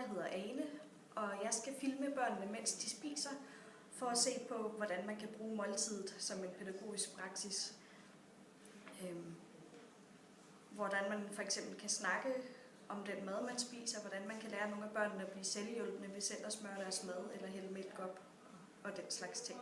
hedder Ane, og jeg skal filme børnene, mens de spiser, for at se på, hvordan man kan bruge måltidet som en pædagogisk praksis. Hvordan man for eksempel kan snakke om den mad, man spiser, hvordan man kan lære nogle af børnene at blive selvhjulpende ved selv at smøre deres mad eller hælde mælk op og den slags ting.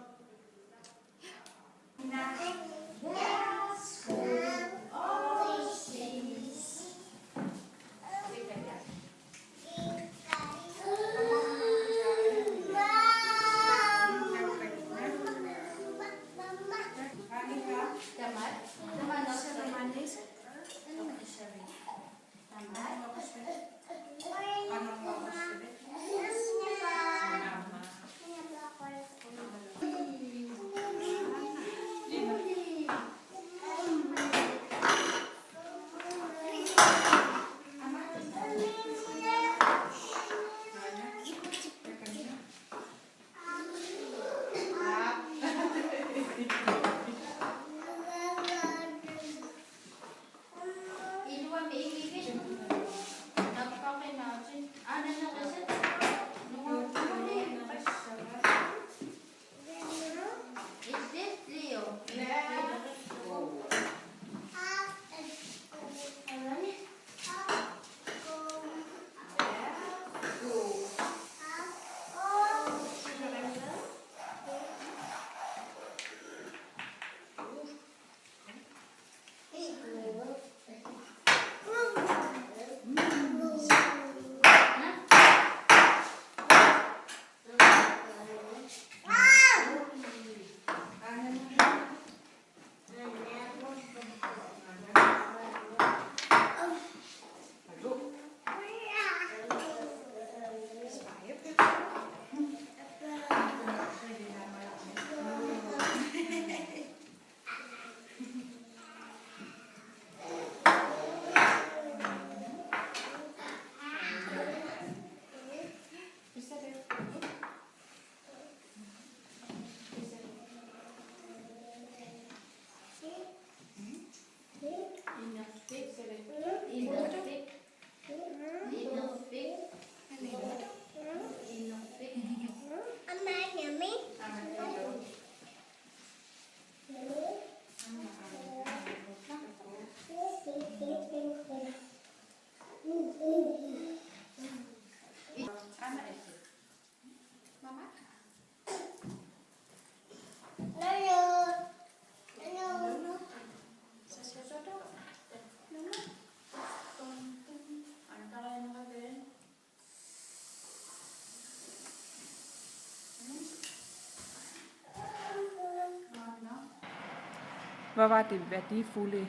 Hvad var det værdifulde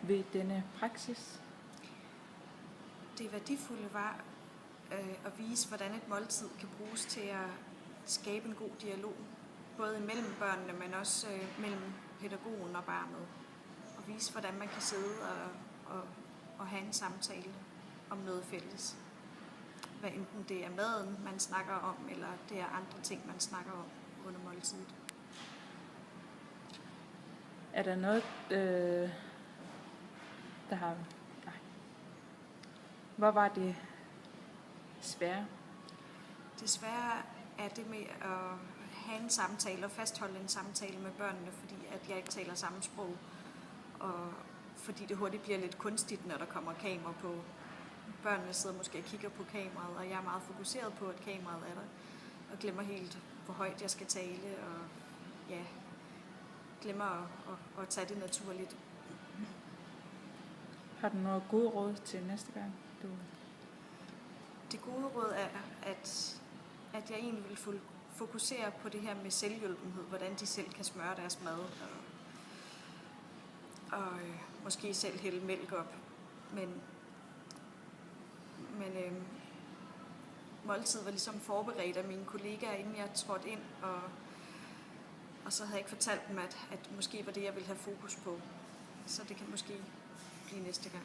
ved denne praksis? Det værdifulde var at vise, hvordan et måltid kan bruges til at skabe en god dialog, både mellem børnene, men også mellem pædagogen og barnet. Og vise, hvordan man kan sidde og have en samtale om noget fælles. Hvad enten det er maden, man snakker om, eller det er andre ting, man snakker om under måltidet. Er der noget, der har... Nej. Hvor var det svære? Det svære er det med at have en samtale og fastholde en samtale med børnene, fordi at jeg ikke taler samme sprog. Og fordi det hurtigt bliver lidt kunstigt, når der kommer kamera på. Børnene sidder måske og kigger på kameraet, og jeg er meget fokuseret på, at kameraet er der. Og glemmer helt, hvor højt jeg skal tale, og ja, glemmer at tage det naturligt. Har du noget gode råd til næste gang? Det gode råd er, at jeg egentlig vil fokusere på det her med selvhjulpenhed, hvordan de selv kan smøre deres mad, og måske selv hælde mælk op. Men måltidet var ligesom forberedt af mine kollegaer, inden jeg trådte ind, og så havde jeg ikke fortalt dem, at måske var det, jeg ville have fokus på. Så det kan måske blive næste gang.